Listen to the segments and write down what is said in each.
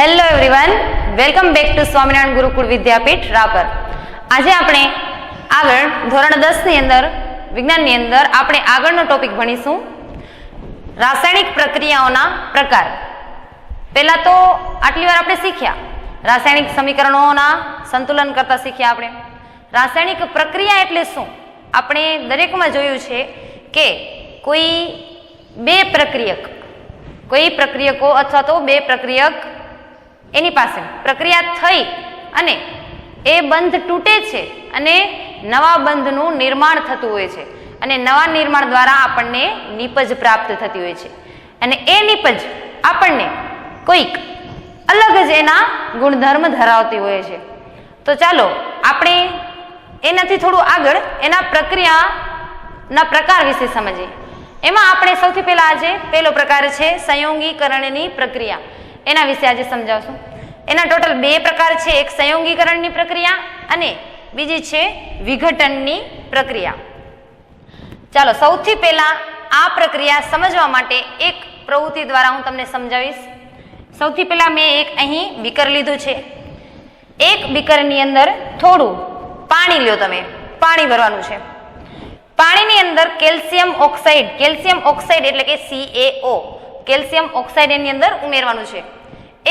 Hello everyone, welcome back to Swaminarayan Gurukul Vidyapeeth Rapar. આજે આપણે આગળ ધોરણ 10 ની અંદર વિજ્ઞાનની અંદર આપણે આગળનો ટોપિક ભણીશું રાસાયણિક પ્રક્રિયાઓના પ્રકાર. પહેલા તો આટલી વાર આપણે શીખ્યા રાસાયણિક સમીકરણોના સંતુલન કરતા શીખ્યા. આપણે રાસાયણિક પ્રક્રિયા એટલે શું આપણે દરેકમાં જોયું છે કે કોઈ પ્રક્રિયકો અથવા તો બે પ્રક્રિયક એની પાસે પ્રક્રિયા થઈ અને એ બંધ તૂટે છે અને નવા બંધનું નિર્માણ થતું હોય છે અને નવા નિર્માણ દ્વારા આપણને નિપજ પ્રાપ્ત થતી હોય છે અને એ નિપજ આપણને કોઈક અલગ જ એના ગુણધર્મ ધરાવતી હોય છે. તો ચાલો આપણે એનાથી થોડું આગળ એના પ્રક્રિયાના પ્રકાર વિશે સમજીએ. એમાં આપણે સૌથી પહેલા આજે પહેલો પ્રકાર છે સંયોગીકરણની પ્રક્રિયા. એના વિશે આજે સમજાવશું. એના ટોટલ બે પ્રકાર છે, એક સંયોગીકરણની પ્રક્રિયા અને બીજી છે વિઘટનની પ્રક્રિયા. ચાલો સૌથી પહેલા આ પ્રક્રિયા સમજવા માટે એક પ્રવૃત્તિ દ્વારા હું તમને સમજાવીશ. સૌથી પહેલા મેં એક અહીં બીકર લીધું છે. એક બીકરની અંદર થોડું પાણી લ્યો, તમે પાણી ભરવાનું છે. પાણીની અંદર કેલ્શિયમ ઓક્સાઇડ એટલે કે CaO કેલ્શિયમ ઓક્સાઇડ એની અંદર ઉમેરવાનું છે.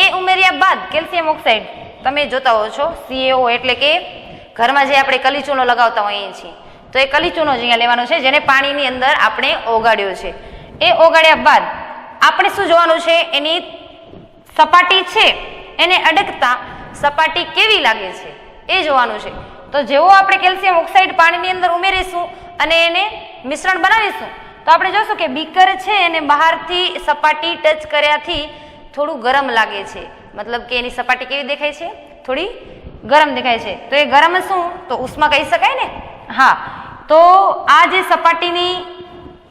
એ ઉમેર્યા બાદ કેલ્શિયમ ઓક્સાઇડ તમે જોતા હો છો, CaO એટલે કે ઘરમાં જે આપણે કલીચૂનો લગાવતા હોઈએ છીએ, તો એ કલીચૂનો જ અહીંયા લેવાનો છે જેને પાણીની અંદર આપણે ઓગાળ્યો છે. એ ઓગાળ્યા બાદ આપણે શું જોવાનું છે, એની સપાટી છે એને અડકતા સપાટી કેવી લાગે છે એ જોવાનું છે. તો જેવો આપણે કેલ્શિયમ ઓક્સાઇડ પાણીની અંદર ઉમેરીશું અને એને મિશ્રણ બનાવીશું તો આપણે જોશું કે બીકર છે એને બહારથી સપાટી ટચ કર્યાથી થોડું ગરમ લાગે છે. મતલબ કે એની સપાટી કેવી દેખાય છે, થોડી ગરમ દેખાય છે. તો એ ગરમ શું, તો ઉષ્મા કહી શકાય ને. હા, તો આ જે સપાટીની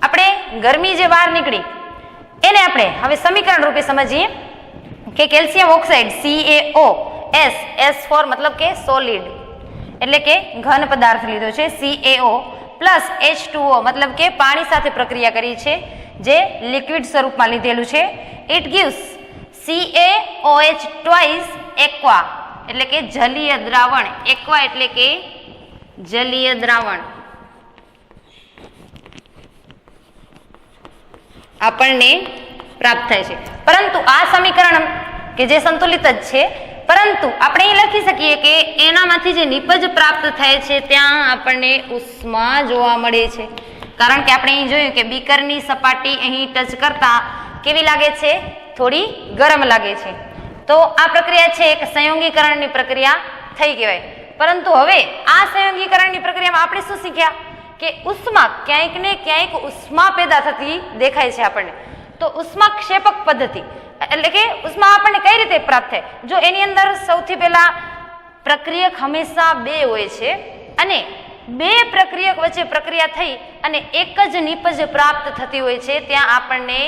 આપણે ગરમી જે બહાર નીકળી એને આપણે હવે સમીકરણ રૂપે સમજીએ કે calcium oxide CaO S four મતલબ કે સોલિડ એટલે કે ઘન પદાર્થ લીધો છે, CaO પ્લસ H2O મતલબ કે પાણી સાથે પ્રક્રિયા કરી છે જે લિક્વિડ સ્વરૂપમાં લીધેલું છે. It gives CaOH twice aqua એટલે કે જલીય દ્રાવણ. એક્વા એટલે કે જલીય દ્રાવણ આપણને પ્રાપ્ત થાય છે. પરંતુ આ સમીકરણ કે જે સંતુલિત જ છે, પરંતુ આપણે એ લખી શકીએ કે એનામાંથી જે નિપજ પ્રાપ્ત થાય છે ત્યાં આપણને ઉષ્મા જોવા મળે છે. કારણ કે આપણે અહીં જોયું કે બીકરની સપાટી અહીં ટચ કરતા કેવી લાગે છે, થોડી ગરમ લાગે છે. તો આ પ્રક્રિયા છે એક સંયોગીકરણની પ્રક્રિયા થઈ કહેવાય. પરંતુ હવે આ સંયોગીકરણની પ્રક્રિયામાં આપણે શું શીખ્યા કે ઉષ્મા ક્યાંક ને ક્યાંક ઉષ્મા પેદા થતી દેખાય છે આપણને. તો ઉષ્માક્ષેપક પદ્ધતિ એટલે કે ઉષ્મા આપણને કઈ રીતે પ્રાપ્ત થાય, જો એની અંદર સૌથી પહેલા પ્રક્રિયક હંમેશા બે હોય છે અને બે પ્રક્રિયક વચ્ચે પ્રક્રિયા થઈ અને એક જ નિપજ પ્રાપ્ત થતી હોય છે, ત્યાં આપણને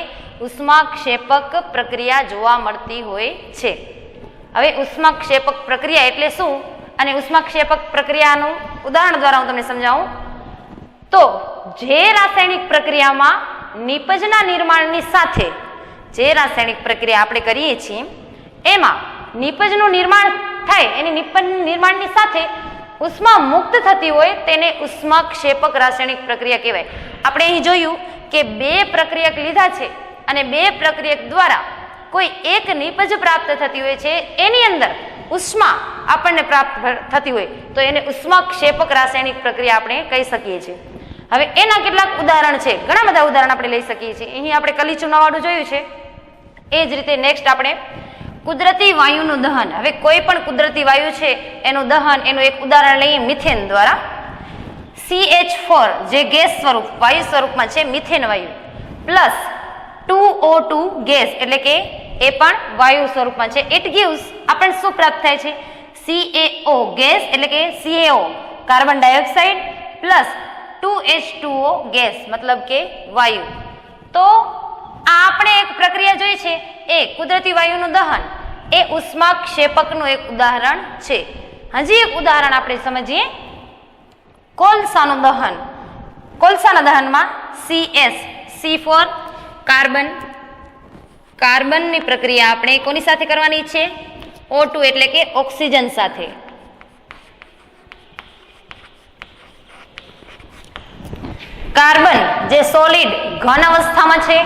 ઉષ્માક્ષેપક પ્રક્રિયા જોવા મળતી હોય છે. હવે ઉષ્માક્ષેપક પ્રક્રિયા એટલે શું અને ઉષ્માક્ષેપક પ્રક્રિયાનું ઉદાહરણ દ્વારા હું તમને સમજાવું. તો જે રાસાયણિક પ્રક્રિયામાં નિપજના નિર્માણની સાથે જે રાસાયણિક પ્રક્રિયા આપણે કરીએ છીએ એમાં નિપજનું નિર્માણ થાય, એની નિપજ નિર્માણની સાથે ઉષ્મા મુક્ત થતી હોય તેને ઉષ્માક્ષેપક રાસાયણિક પ્રક્રિયા કહેવાય. આપણે અહીં જોયું કે બે પ્રક્રિયક લીધા છે અને બે પ્રક્રિયક દ્વારા કોઈ એક નિપજ પ્રાપ્ત થતી હોય છે, એની અંદર ઉષ્મા આપણને પ્રાપ્ત થતી હોય તો એને ઉષ્માક્ષેપક રાસાયણિક પ્રક્રિયા આપણે કહી શકીએ છીએ. હવે એના કેટલાક ઉદાહરણ છે, ઘણા બધા ઉદાહરણ આપણે લઈ શકીએ છીએ. અહીં આપણે કલીચૂનાવાળું જોયું છે. એ જ રીતે નેક્સ્ટ આપણે કુદરતી વાયુનું દહન. હવે કોઈ પણ કુદરતી વાયુ છે એનું દહન, એનું એક ઉદાહરણ લઈએ મિથેન દ્વારા. CH4 જે ગેસ સ્વરૂપ વાયુ સ્વરૂપમાં છે મિથેન વાયુ પ્લસ 2O2 ગેસ એટલે કે એ પણ વાયુ સ્વરૂપમાં છે. ઇટ ગિવ્સ આપણને શું પ્રાપ્ત થાય છે, CaO ગેસ એટલે કે CaO carbon dioxide plus 2H2O gas મતલબ કે વાયુ. તો આ આપણે એક પ્રક્રિયા જોઈ છે એ કુદરતી વાયુનું દહન, એ ઉષ્માક્ષેપકનું એક ઉદાહરણ છે. હજી એક ઉદાહરણ આપણે સમજીએ કોલસાનું દહન. કોલસાના દહનમાં C ફોર કાર્બન કાર્બનની પ્રક્રિયા આપણે કોની સાથે કરવાની છે? O2 એટલે કે ઓક્સિજન સાથે. કાર્બન જે સોલિડ ઘન અવસ્થામાં છે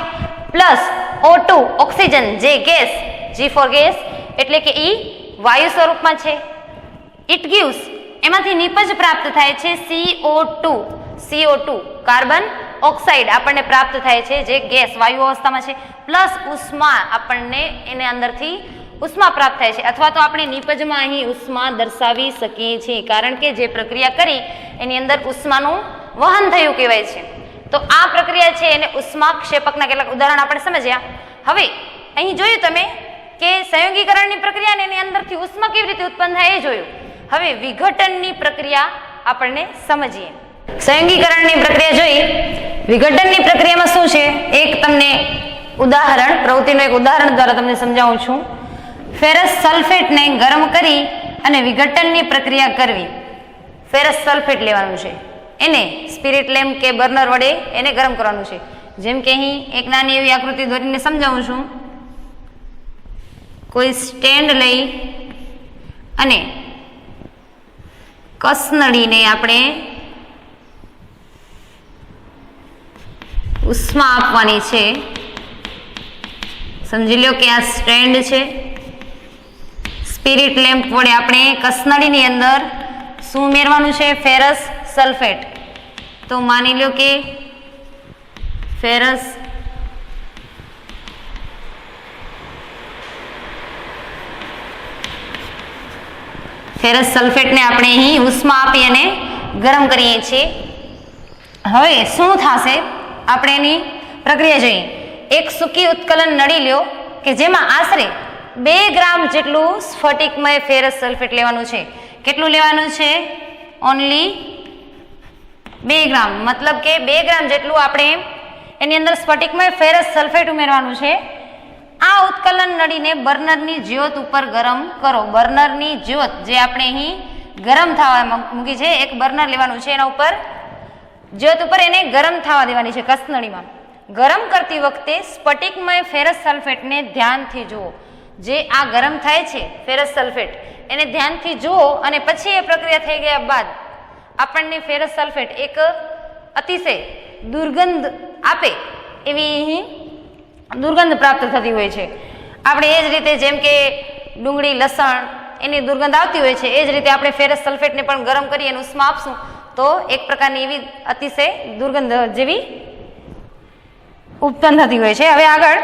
પ્લસ O2 ઓક્સિજન જે ગેસ G ફોર ગેસ એટલે કે E વાયુ સ્વરૂપમાં છે. ઇટ ગિવ્સ એમાંથી નિપજ પ્રાપ્ત થાય છે CO2 કાર્બન ઓક્સાઇડ આપણને પ્રાપ્ત થાય છે જે ગેસ વાયુ અવસ્થામાં છે પ્લસ ઉષ્મા આપણને એને અંદરથી ઉષ્મા પ્રાપ્ત થાય છે અથવા તો આપણે નિપજમાં અહીં ઉષ્મા દર્શાવી શકીએ છીએ કારણ કે જે પ્રક્રિયા કરી એની અંદર ઉષ્માનું વહન થયું કહેવાય છે. તો આ પ્રક્રિયા છે એને ઉષ્માક્ષેપકના કેટલાક ઉદાહરણ આપણે સમજ્યા. હવે અહીં જોયું તમે કે સંયોગીકરણની પ્રક્રિયા ને એની અંદરથી ઉષ્મા કેવી રીતે ઉત્પન્ન થાય એ જોયું. હવે વિઘટનની પ્રક્રિયા આપણને સમજીએ. સંયોગીકરણની પ્રક્રિયા જોઈ. વિઘટનની પ્રક્રિયામાં શું છે એક તમને ઉદાહરણ પ્રવૃત્તિનું એક ઉદાહરણ દ્વારા તમને સમજાવું છું. ફેરસ સલ્ફેટને ગરમ કરી અને વિઘટનની પ્રક્રિયા કરવી. ફેરસ સલ્ફેટ લેવાનું છે એને સ્પિરિટ લેમ્પ કે બર્નર વડે એને ગરમ કરવાનું છે. જેમ કે અહીં એક નાની એવી આકૃતિ દોરીને સમજાવું છું. કોઈ સ્ટેન્ડ લઈ અને કસનળીને આપણે ઉષ્મા આપવાની છે. સમજી લો કે આ સ્ટેન્ડ છે. સ્પિરિટ લેમ્પ વડે આપણે કસનળીની અંદર શું ઉમેરવાનું છે? Ferrous sulphate. તો માની લો કે ફેરસ સલ્ફેટને આપણે અહીં ઉષ્મા આપી અને ગરમ કરીએ છીએ. હવે શું થશે આપણે એની પ્રક્રિયા જોઈએ. એક સૂકી ઉત્કલન નળી લ્યો કે જેમાં આશરે 2 ગ્રામ જેટલું સ્ફટિકમય ફેરસ સલ્ફેટ લેવાનું છે. કેટલું લેવાનું છે? ઓનલી 2 ગ્રામ. મતલબ કે 2 ગ્રામ જેટલું આપણે એની અંદર સ્ફટિકમય ફેરસ સલ્ફેટ ઉમેરવાનું છે. આ ઉત્કલન નળીને બર્નરની જ્યોત ઉપર ગરમ કરો. બર્નરની જ્યોત જે આપણે અહીં ગરમ થવા મૂકી છે એક બર્નર લેવાનું છે એના ઉપર જ્યોત ઉપર એને ગરમ થવા દેવાની છે કસનળીમાં. ગરમ કરતી વખતે સ્ફટિકમય ફેરસ સલ્ફેટને ધ્યાનથી જુઓ. જે આ ગરમ થાય છે ફેરસ સલ્ફેટ એને ધ્યાનથી જુઓ અને પછી એ પ્રક્રિયા થઈ ગયા બાદ આપણને ફેરસ સલ્ફેટ એક અતિશય દુર્ગંધ આપે એવી અહીં દુર્ગંધ પ્રાપ્ત થતી હોય છે. આપણે એ જ રીતે જેમ કે ડુંગળી લસણ એની દુર્ગંધ આવતી હોય છે એ જ રીતે આપણે ફેરસ સલ્ફેટને પણ ગરમ કરી અને ઉષ્મા આપશું તો એક પ્રકારની એવી અતિશય દુર્ગંધ જેવી ઉત્પન્ન થતી હોય છે. હવે આગળ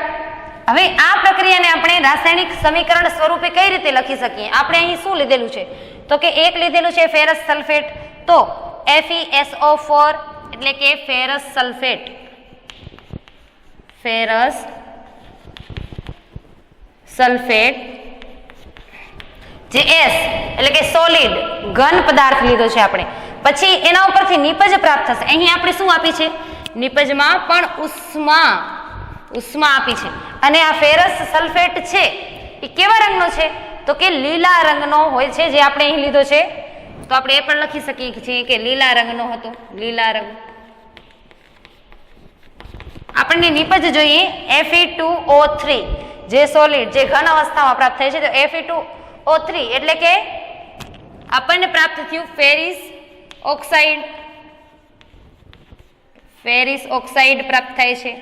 આ પ્રક્રિયાને આપણે રાસાયણિક સમીકરણ સ્વરૂપે કઈ રીતે લખી શકીએ? આપણે અહીં શું લીધેલું છે તો કે એક લીધેલું છે ફેરસ સલ્ફેટ. તો FeSO4 એટલે કે ફેરસ સલ્ફેટ. ફેરસ સલ્ફેટ જે S એટલે કે સોલિડ ઘન પદાર્થ લીધો છે આપણે. પછી એના ઉપરથી નિપજ પ્રાપ્ત થશે. અહીં આપણે શું આપી છે? નિપજમાં પણ ઉષ્મા આપી છે. અને આ ફેરસ સલ્ફેટ છે એ કેવા રંગનો છે તો કે લીલા રંગનો હોય છે. જે આપણે અહીં લીધો છે તો આપણે એ પણ લખી શકીએ છીએ કે લીલા રંગનો હતો. લીલા રંગ. આપણને નિપજ જોઈએ Fe2O3 જે સોલિડ જે ઘન અવસ્થામાં પ્રાપ્ત થાય છે. તો Fe2O3 એટલે કે આપણને પ્રાપ્ત થયું ફેરિસ ઓક્સાઇડ પ્રાપ્ત થાય છે.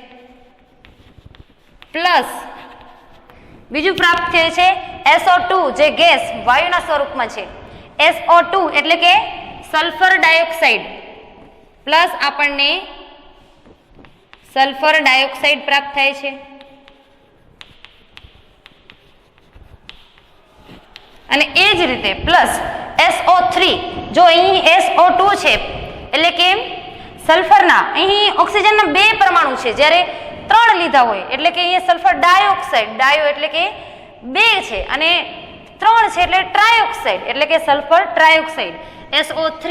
પ્લસ બીજું પ્રાપ્ત થાય છે SO2 જે ગેસ વાયુના સ્વરૂપમાં છે. SO2 એટલે કે સલ્ફર ડાયોક્સાઇડ પ્લસ આપણને સલ્ફર ડાયોક્સાઇડ પ્રાપ્ત થાય છે. અને એ જ રીતે પ્લસ SO3 જો અહીં SO2 છે એટલે કે સલ્ફરના અહીં ઓક્સિજનના 2 પરમાણુ છે જ્યારે 3 લીધા હોય એટલે કે અહીંયા સલ્ફર ડાયોક્સાઇડ ડાયો એટલે કે 2 છે અને 3 છે એટલે ટ્રાયોક્સાઇડ એટલે કે sulphur trioxide. SO3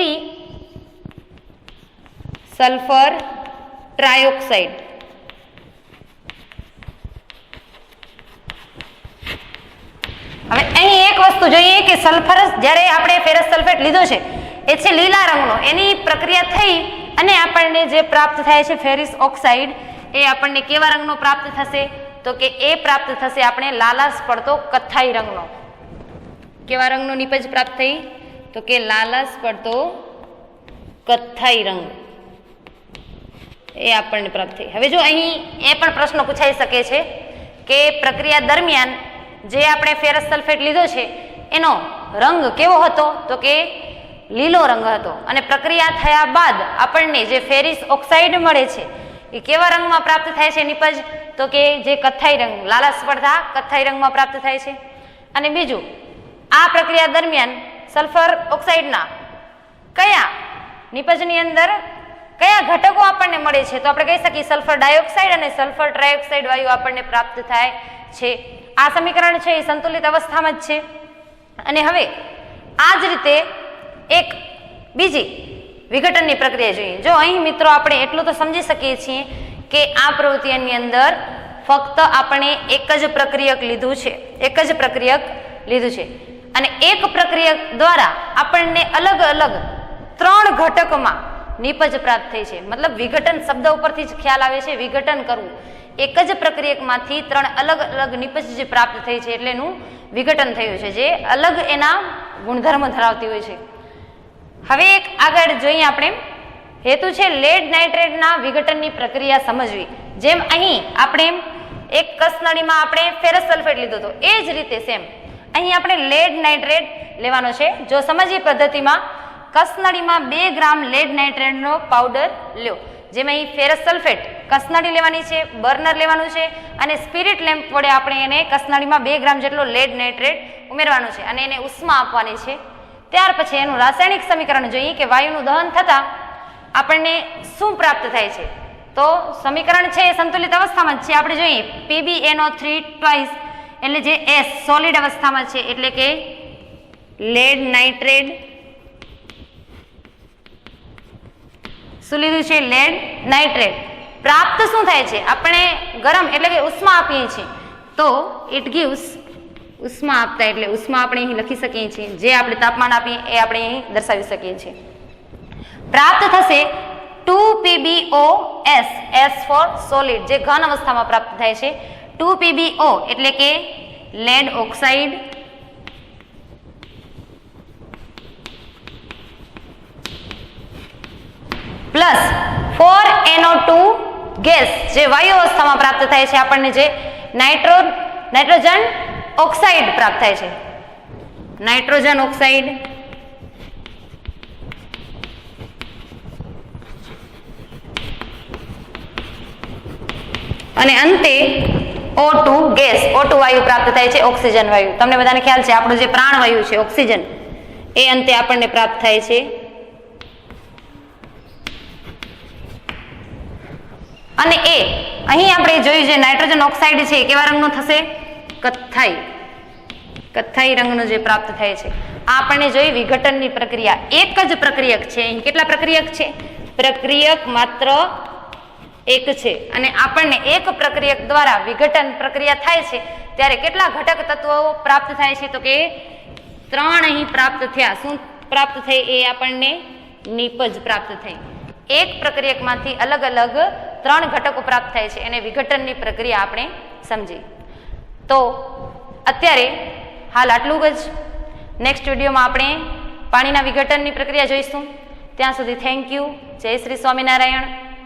sulphur trioxide. હવે અહીં એક વસ્તુ જોઈએ કે સલ્ફર જ્યારે આપણે ફેરસ સલ્ફેટ લીધો છે એ છે લીલા રંગનો. એની પ્રક્રિયા થઈ અને આપણને જે પ્રાપ્ત થાય છે ફેરિસ ઓક્સાઇડ એ આપણને કેવા રંગનો પ્રાપ્ત થશે? તો કે એ પ્રાપ્ત થશે આપણે લાલાશ પડતો કથ્થાઈ રંગનો. કેવા રંગનો નીપજ પ્રાપ્ત થઈ? તો કે લાલાશ પડતો કથ્થાઈ રંગ એ આપણને પ્રાપ્ત થઈ. હવે જો અહીં એ પણ પ્રશ્ન પૂછાઈ શકે છે કે પ્રક્રિયા દરમિયાન જે આપણે ફેરસ સલ્ફેટ લીધો છે એનો રંગ કેવો હતો? તો કે લીલો રંગ હતો. અને પ્રક્રિયા થયા બાદ આપણને જે ફેરિસ ઓક્સાઇડ મળે છે એ કેવા રંગમાં પ્રાપ્ત થાય છે નીપજ? તો કે જે કથ્થાઈ રંગ, લાલાશ પડતા કથ્થાઈ રંગમાં પ્રાપ્ત થાય છે. અને બીજું, આ પ્રક્રિયા દરમિયાન સલ્ફર ઓક્સાઇડના કયા નીપજની અંદર કયા ઘટકો આપણને મળે છે? તો આપણે કહી શકીએ સલ્ફર ડાયોક્સાઇડ અને સલ્ફર ટ્રાયોક્સાઇડ વાયુ આપણને પ્રાપ્ત થાય છે. આ સમીકરણ છે એ સંતુલિત અવસ્થામાં જ છે. અને હવે આ જ રીતે એક બીજી વિઘટનની પ્રક્રિયા જોઈએ. જો અહીં મિત્રો આપણે એટલું તો સમજી શકીએ છીએ કે આ પ્રવૃત્તિની અંદર ફક્ત આપણે એક જ પ્રક્રિયક લીધું છે અને એક પ્રક્રિયક દ્વારા આપણને અલગ અલગ 3 ઘટકમાં નીપજ પ્રાપ્ત થઈ છે. મતલબ વિઘટન શબ્દ ઉપરથી જ ખ્યાલ આવે છે વિઘટન કરવું. એક જ પ્રક્રિયકમાંથી 3 અલગ અલગ નીપજ જે પ્રાપ્ત થઈ છે એટલે એનું વિઘટન થયું છે, જે અલગ એના ગુણધર્મ ધરાવતી હોય છે. હવે એક આગળ જોઈએ આપણે, હેતુ છે લેડ નાઇટ્રેટના વિઘટનની પ્રક્રિયા સમજવી. જેમ અહીં આપણે એક કસનળીમાં આપણે ફેરસ સલ્ફેટ લીધો હતો એ જ રીતે સેમ અહીં આપણે લેડ નાઇટ્રેટ લેવાનો છે. જો સમજીએ પદ્ધતિમાં, કસનળીમાં 2 ગ્રામ લેડ નાઇટ્રેટનો પાવડર લ્યો. જેમાં અહીં ફેરસ સલ્ફેટ કસનળી લેવાની છે, બર્નર લેવાનું છે અને સ્પિરિટ લેમ્પ વડે આપણે એને કસનળીમાં 2 ગ્રામ જેટલો લેડ નાઇટ્રેટ ઉમેરવાનું છે અને એને ઉષ્મા આપવાની છે. ત્યાર પછી એનું રાસાયણિક સમીકરણ જોઈએ કે વાયુનું દહન થતાં આપણને શું પ્રાપ્ત થાય છે. તો સમીકરણ છે એ સંતુલિત અવસ્થામાં જ છે. આપણે જોઈએ PbNO3 ટ્વાઇસ એટલે જે S સોલિડ અવસ્થામાં છે એટલે કે લેડ નાઇટ્રેટ શું લીધું છે? Lead nitrate. પ્રાપ્ત શું થાય છે? આપણે ગરમ એટલે કે ઉષ્મા આપીએ છીએ તો ઇટ ગિવ્સ ઉષ્મા આપતા એટલે ઉષ્મા આપણે અહીં લખી શકીએ છીએ. જે આપણે તાપમાન આપીએ એ આપણે અહીં દર્શાવી શકીએ છીએ. પ્રાપ્ત થશે 2PbOS, S ફોર સોલિડ, જે ઘન અવસ્થામાં પ્રાપ્ત થાય છે. 2PbO એટલે કે lead oxide plus 4NO2 gas, જે વાયુ અવસ્થામાં પ્રાપ્ત થાય છે. આપણને જે નાઇટ્રોજન ઓક્સાઇડ પ્રાપ્ત થાય છે, નાઇટ્રોજન ઓક્સાઇડ અને અંતે O2 ગેસ, O2 વાયુ પ્રાપ્ત થાય છે, ઓક્સિજન વાયુ. તમને બધાને ખ્યાલ છે આપણું જે પ્રાણ વાયુ છે ઓક્સિજન એ અંતે આપણને પ્રાપ્ત થાય છે. અને એ અહીં આપણે જોયું છે નાઇટ્રોજન ઓક્સાઇડ છે કેવા રંગનો થશે? કથ્થાઈ રંગનો જે પ્રાપ્ત થાય છે. આ આપણને જોઈ વિઘટનની પ્રક્રિયા. એક જ પ્રક્રિયક છે. અહીં કેટલા પ્રક્રિયક છે? પ્રક્રિયક માત્ર એક છે અને આપણને એક પ્રક્રિયક દ્વારા વિઘટન પ્રક્રિયા થાય છે ત્યારે કેટલા ઘટક તત્વો પ્રાપ્ત થાય છે? તો કે 3 અહીં પ્રાપ્ત થયા. શું પ્રાપ્ત થઈ? એ આપણને નીપજ પ્રાપ્ત થઈ. એક પ્રક્રિયકમાંથી અલગ અલગ 3 ઘટકો પ્રાપ્ત થાય છે અને વિઘટનની પ્રક્રિયા આપણે સમજી. તો અત્યારે હાલ આટલું જ. નેક્સ્ટ વિડીયોમાં આપણે પાણીના વિઘટનની પ્રક્રિયા જોઈશું. ત્યાં સુધી થેન્ક યુ. જય શ્રી સ્વામિનારાયણ.